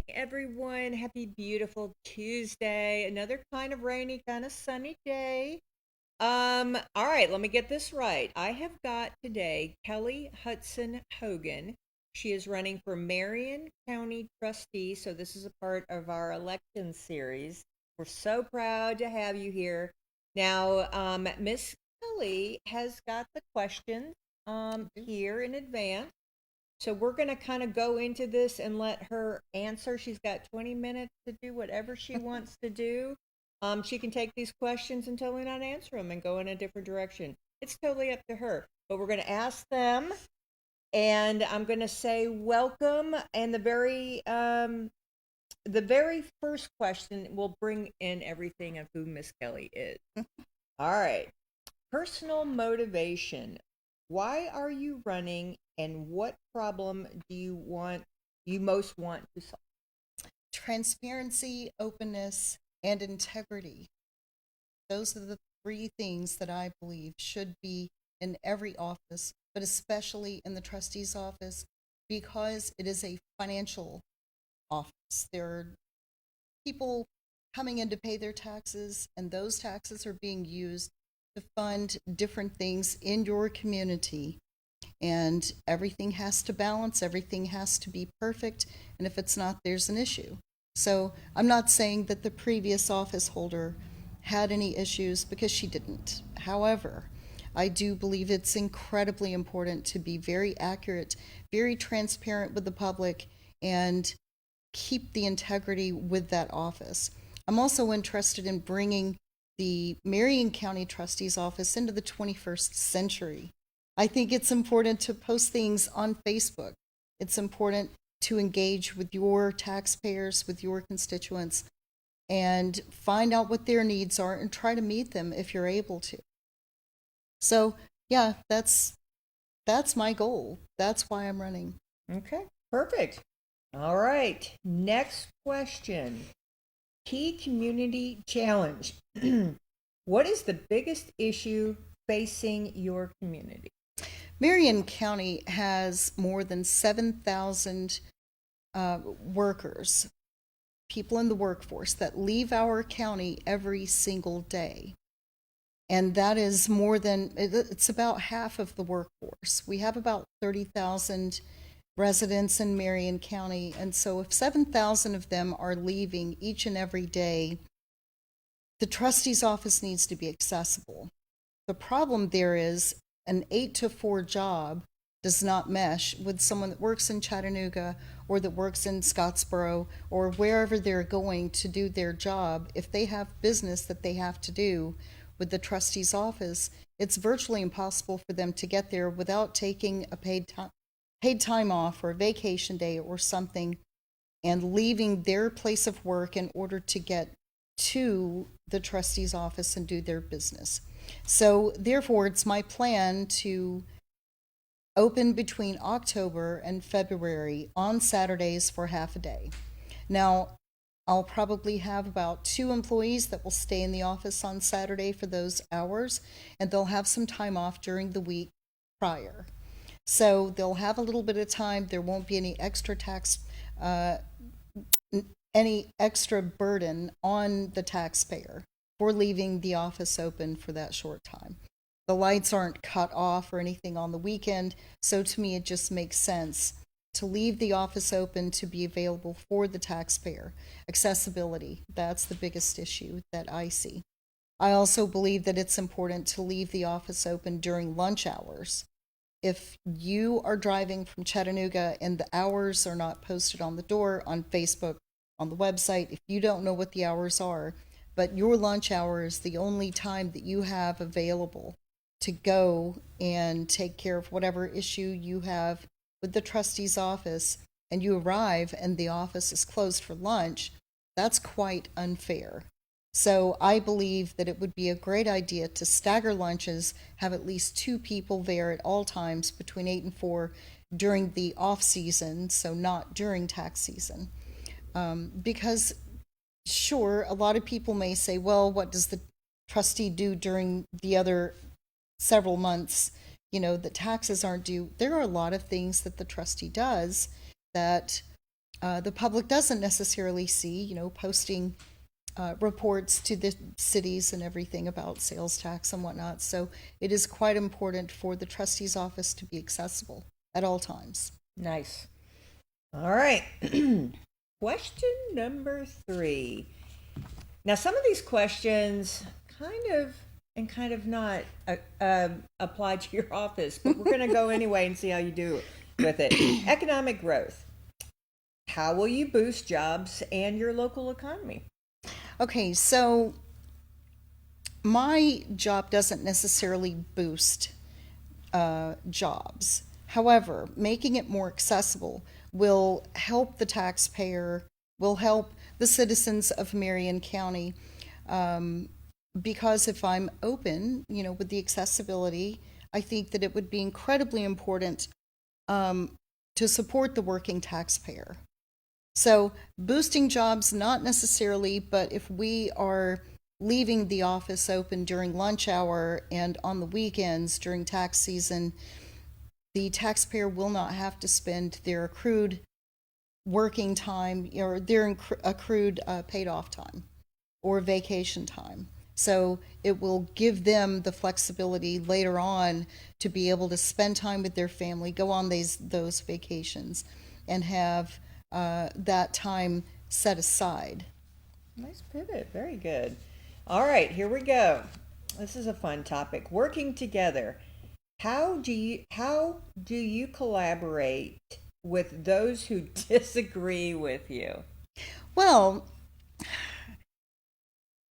everyone. Happy, beautiful Tuesday. Another kind of rainy, kind of sunny day. All right, let me get this right. I have got today Kellye Hudson Hogan. She is running for Marion County Trustee, so this is a part of our election series. We're so proud to have you here. Now, Miss Kellye has got the questions here in advance. So we're going to kind of go into this and let her answer. She's got 20 minutes to do whatever she wants to do. She can take these questions and totally not answer them and go in a different direction. It's totally up to her. But we're going to ask them, and I'm going to say welcome. And the very first question will bring in everything of who Miss Kellye is. All right. Personal motivation. Why are you running, and what problem do you most want to solve? Transparency, openness, and integrity. Those are the three things that I believe should be in every office, but especially in the trustee's office, because it is a financial office. There are people coming in to pay their taxes, and those taxes are being used to fund different things in your community. And everything has to balance, everything has to be perfect, and if it's not, there's an issue. So I'm not saying that the previous office holder had any issues, because she didn't. However, I do believe it's incredibly important to be very accurate, very transparent with the public, and keep the integrity with that office. I'm also interested in bringing the Marion County Trustee's office into the 21st century. I think it's important to post things on Facebook. It's important to engage with your taxpayers, with your constituents, and find out what their needs are and try to meet them if you're able to. So, yeah, that's my goal. That's why I'm running. Okay, perfect. All right, next question. Key community challenge. What is the biggest issue facing your community? Marion County has more than 7,000 workers, people in the workforce that leave our county every single day. And that is it's about half of the workforce. We have about 30,000 residents in Marion County. And so if 7,000 of them are leaving each and every day, the trustee's office needs to be accessible. The problem there is an 8 to 4 job does not mesh with someone that works in Chattanooga or that works in Scottsboro or wherever they're going to do their job. If they have business that they have to do with the trustee's office, it's virtually impossible for them to get there without taking a paid time off or a vacation day or something and leaving their place of work in order to get to the trustee's office and do their business. So therefore, it's my plan to open between October and February on Saturdays for half a day. Now, I'll probably have about 2 employees that will stay in the office on Saturday for those hours, and they'll have some time off during the week prior. So they'll have a little bit of time. There won't be any extra any extra burden on the taxpayer for leaving the office open for that short time. The lights aren't cut off or anything on the weekend, so to me it just makes sense to leave the office open to be available for the taxpayer. Accessibility, that's the biggest issue that I see. I also believe that it's important to leave the office open during lunch hours. If you are driving from Chattanooga and the hours are not posted on the door, on Facebook, on the website, if you don't know what the hours are, but your lunch hour is the only time that you have available to go and take care of whatever issue you have with the trustee's office, and you arrive and the office is closed for lunch, that's quite unfair. So I believe that it would be a great idea to stagger lunches, have at least 2 people there at all times between 8 and 4 during the off season, so not during tax season. Because sure, a lot of people may say, well, what does the trustee do during the other several months, that taxes aren't due? There are a lot of things that the trustee does that the public doesn't necessarily see, posting reports to the cities and everything about sales tax and whatnot. So it is quite important for the trustee's office to be accessible at all times. Nice. All right. Question number 3. Now, some of these questions kind of and kind of not apply to your office, but we're going to go anyway and see how you do with it. Economic growth. How will you boost jobs and your local economy? Okay, so my job doesn't necessarily boost jobs. However, making it more accessible will help the taxpayer, will help the citizens of Marion County. Because if I'm open, with the accessibility, I think that it would be incredibly important to support the working taxpayer. So boosting jobs, not necessarily, but if we are leaving the office open during lunch hour and on the weekends during tax season, the taxpayer will not have to spend their accrued working time or their accrued paid off time or vacation time. So it will give them the flexibility later on to be able to spend time with their family, go on those vacations, and have that time set aside. Nice pivot. Very good. All right, here we go. This is a fun topic. Working together. How do you collaborate with those who disagree with you? Well,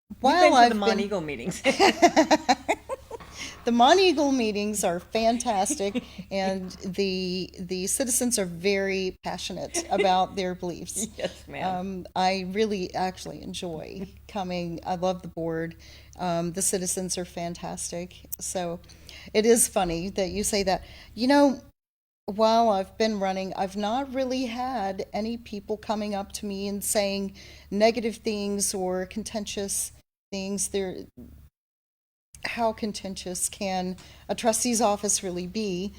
You've been while to the I've Mont been Eagle meetings. the Mont Eagle meetings are fantastic, and the citizens are very passionate about their beliefs. Yes, ma'am. I really actually enjoy coming. I love the board. The citizens are fantastic. So it is funny that you say that. While I've been running, I've not really had any people coming up to me and saying negative things or contentious things. How contentious can a trustee's office really be?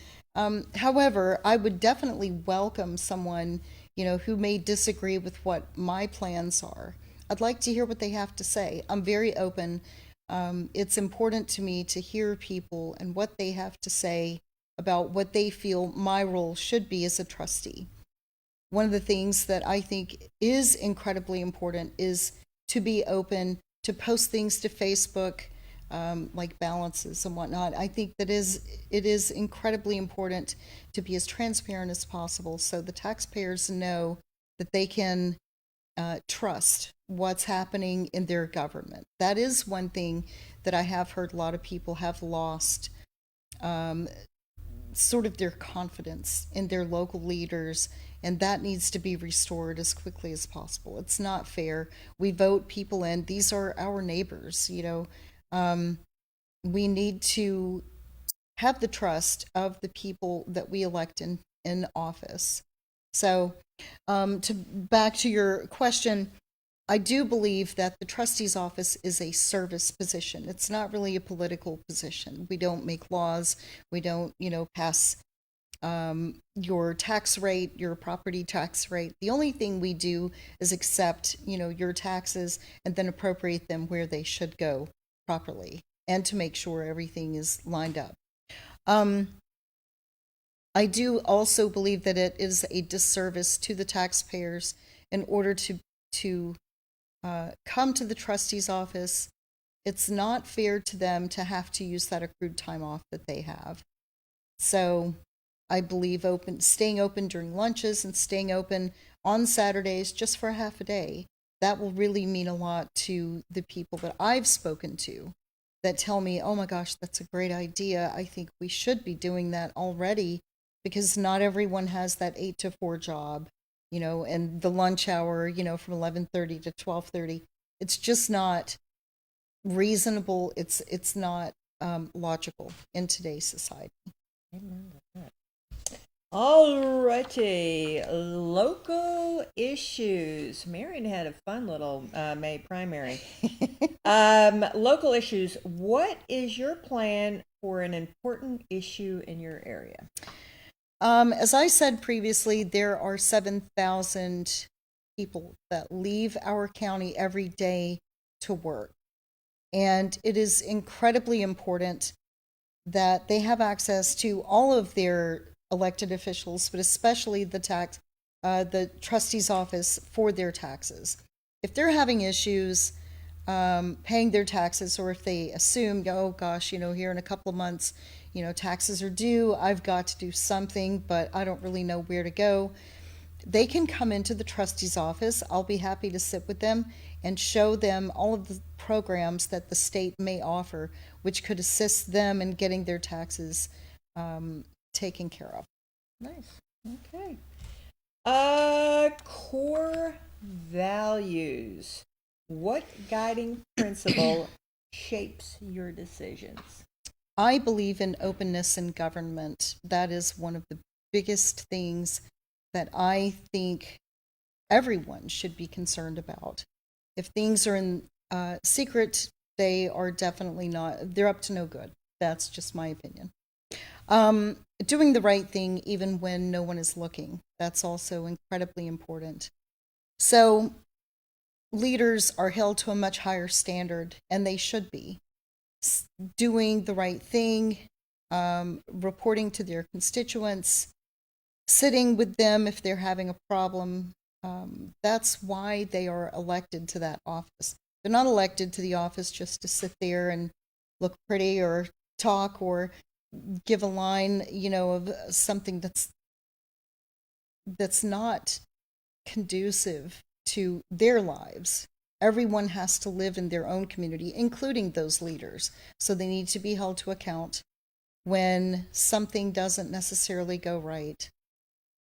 However, I would definitely welcome someone, who may disagree with what my plans are. I'd like to hear what they have to say. I'm very open. It's important to me to hear people and what they have to say about what they feel my role should be as a trustee. One of the things that I think is incredibly important is to be open, to post things to Facebook, like balances and whatnot. I think it is incredibly important to be as transparent as possible so the taxpayers know that they can trust what's happening in their government. That is one thing that I have heard a lot of people have lost, sort of their confidence in their local leaders, and that needs to be restored as quickly as possible. It's not fair. We vote people in, these are our neighbors. We need to have the trust of the people that we elect in office. So, to back to your question, I do believe that the trustee's office is a service position. It's not really a political position. We don't make laws. We don't, pass your tax rate, your property tax rate. The only thing we do is accept, your taxes and then appropriate them where they should go properly and to make sure everything is lined up. I do also believe that it is a disservice to the taxpayers in order to come to the trustee's office. It's not fair to them to have to use that accrued time off that they have. So I believe staying open during lunches and staying open on Saturdays just for half a day, that will really mean a lot to the people that I've spoken to that tell me, oh my gosh, that's a great idea. I think we should be doing that already because not everyone has that 8 to 4 job, and the lunch hour, from 11:30 to 12:30. It's just not reasonable. It's not logical in today's society. Amen to that. Alrighty, local issues. Marion had a fun little May primary. Local issues. What is your plan for an important issue in your area? As I said previously, there are 7,000 people that leave our county every day to work. And it is incredibly important that they have access to all of their elected officials, but especially the trustee's office for their taxes. If they're having issues paying their taxes, or if they assume, oh gosh, here in a couple of months, taxes are due, I've got to do something, but I don't really know where to go, they can come into the trustee's office. I'll be happy to sit with them and show them all of the programs that the state may offer, which could assist them in getting their taxes taken care of. Nice. Okay. Core values. What guiding principle shapes your decisions? I believe in openness in government. That is one of the biggest things that I think everyone should be concerned about. If things are in secret, they are definitely not, they're up to no good. That's just my opinion. Doing the right thing even when no one is looking. That's also incredibly important. So leaders are held to a much higher standard, and they should be. Doing the right thing, reporting to their constituents, sitting with them if they're having a problem. That's why they are elected to that office. They're not elected to the office just to sit there and look pretty or talk or give a line, of something that's not conducive to their lives. Everyone has to live in their own community, including those leaders. So they need to be held to account when something doesn't necessarily go right.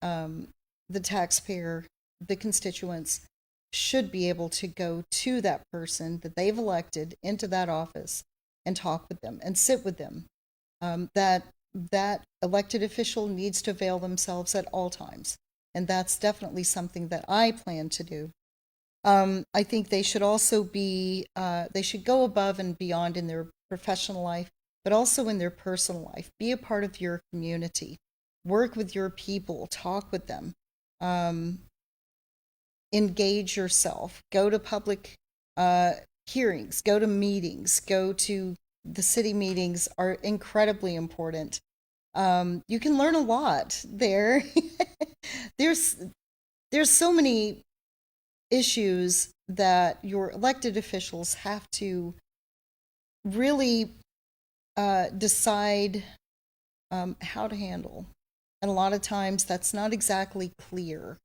The taxpayer, the constituents, should be able to go to that person that they've elected into that office and talk with them and sit with them. That elected official needs to avail themselves at all times. And that's definitely something that I plan to do. I think they should also they should go above and beyond in their professional life, but also in their personal life. Be a part of your community. Work with your people. Talk with them. Engage yourself. Go to public hearings. Go to meetings. Go to the city meetings are incredibly important. You can learn a lot there. There's so many issues that your elected officials have to really decide how to handle. And a lot of times that's not exactly clear.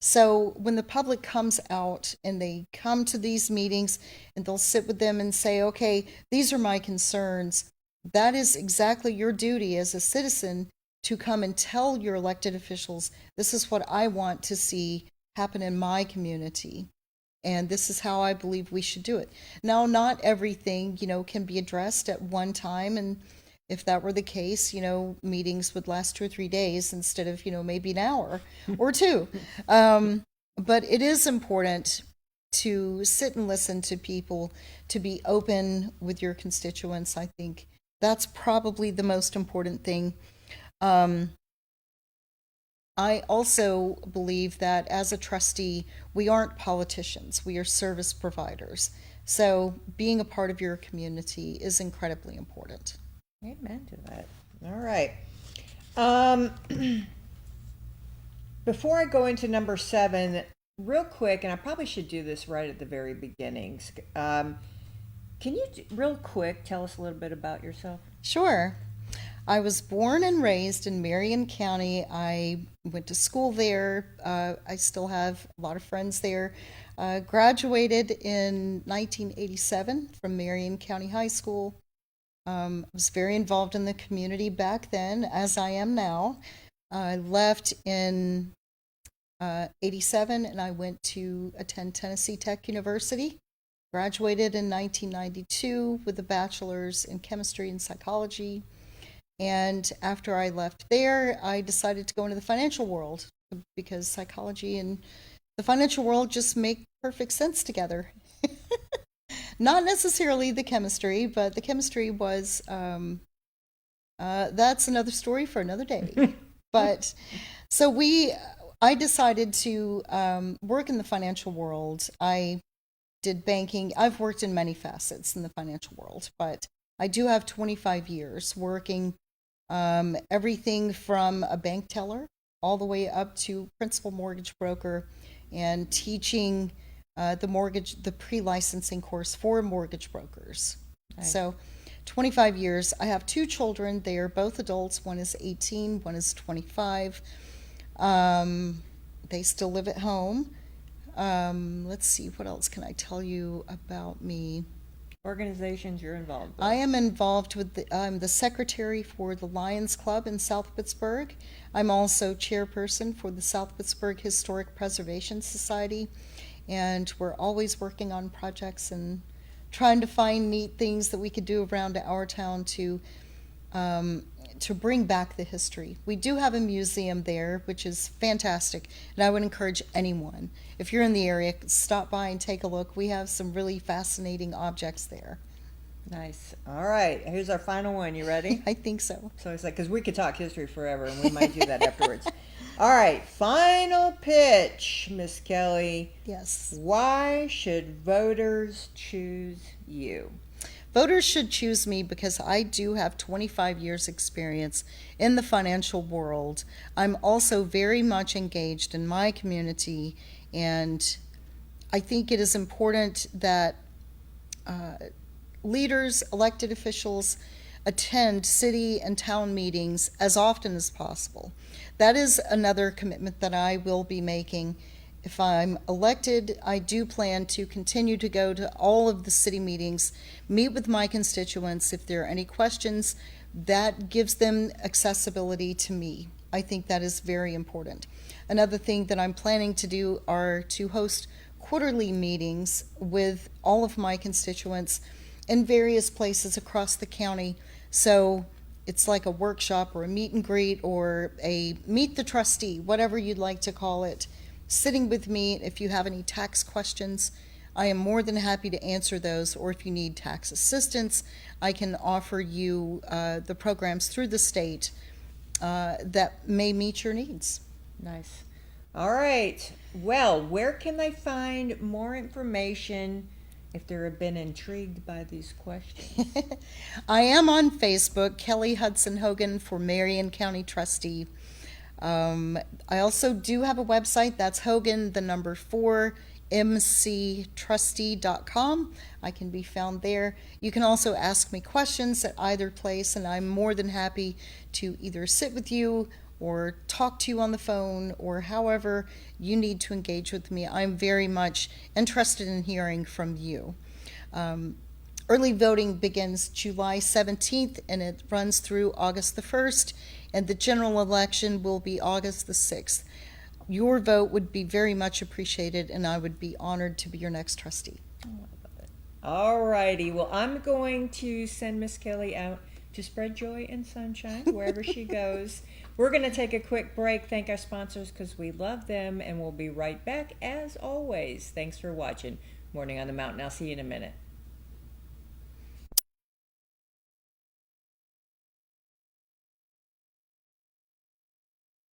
So when the public comes out and they come to these meetings and they'll sit with them and say, okay, these are my concerns, that is exactly your duty as a citizen to come and tell your elected officials, this is what I want to see happen in my community. And this is how I believe we should do it. Now, not everything, can be addressed at one time. And if that were the case, meetings would last 2 or 3 days instead of, maybe an hour or two. But it is important to sit and listen to people, to be open with your constituents. I think that's probably the most important thing. I also believe that as a trustee, we aren't politicians, we are service providers. So being a part of your community is incredibly important. Amen to that. All right. Before I go into number 7, real quick, and I probably should do this right at the very beginnings. Can you, real quick, tell us a little bit about yourself? Sure. I was born and raised in Marion County. I went to school there. I still have a lot of friends there. Graduated in 1987 from Marion County High School. Was very involved in the community back then, as I am now. I left in 87 and I went to attend Tennessee Tech University. Graduated in 1992 with a bachelor's in chemistry and psychology. And after I left there, I decided to go into the financial world because psychology and the financial world just make perfect sense together. Not necessarily the chemistry, but the chemistry was, that's another story for another day. But so I decided to work in the financial world. I did banking. I've worked in many facets in the financial world, but I do have 25 years working everything from a bank teller all the way up to principal mortgage broker and teaching the pre-licensing course for mortgage brokers. Nice. So 25 years. I have two children. They are both adults. One is 18, one is 25. They still live at home. Let's see, what else can I tell you about me? Organizations you're involved with. I am involved with I'm the secretary for the Lions Club in South Pittsburgh. I'm also chairperson for the South Pittsburgh Historic Preservation Society, and we're always working on projects and trying to find neat things that we could do around our town to bring back the history. We do have a museum there, which is fantastic, and I would encourage anyone, if you're in the area, stop by and take a look. We have some really fascinating objects there. Nice. All right, here's our final one. You ready? I think so. So it's like, because we could talk history forever, and we might do that afterwards. All right, final pitch, Miss Kellye. Yes. Why should voters choose you? Voters should choose me because I do have 25 years experience in the financial world. I'm also very much engaged in my community, and I think it is important that leaders, elected officials, attend city and town meetings as often as possible. That is another commitment that I will be making. If I'm elected, I do plan to continue to go to all of the city meetings, meet with my constituents. If there are any questions, that gives them accessibility to me. I think that is very important. Another thing that I'm planning to do are to host quarterly meetings with all of my constituents in various places across the county. So it's like a workshop or a meet and greet or a meet the trustee, whatever you'd like to call it. Sitting with me, if you have any tax questions, I am more than happy to answer those, or if you need tax assistance, I can offer you the programs through the state that may meet your needs. Nice. All right. Well, where can they find more information if they have been intrigued by these questions? I am on Facebook, Kellye Hudson Hogan for Marion County Trustee. I also do have a website. That's Hogan, the number 4, mctrustee.com. I can be found there. You can also ask me questions at either place, and I'm more than happy to either sit with you or talk to you on the phone, or however you need to engage with me. I'm very much interested in hearing from you. Early voting begins July 17th, and it runs through August the 1st, and the general election will be August the 6th. Your vote would be very much appreciated, and I would be honored to be your next trustee. Oh, I love it. All righty. Well, I'm going to send Miss Kellye out to spread joy and sunshine wherever she goes. We're going to take a quick break, thank our sponsors because we love them, and we'll be right back as always. Thanks for watching Morning on the Mountain. I'll see you in a minute.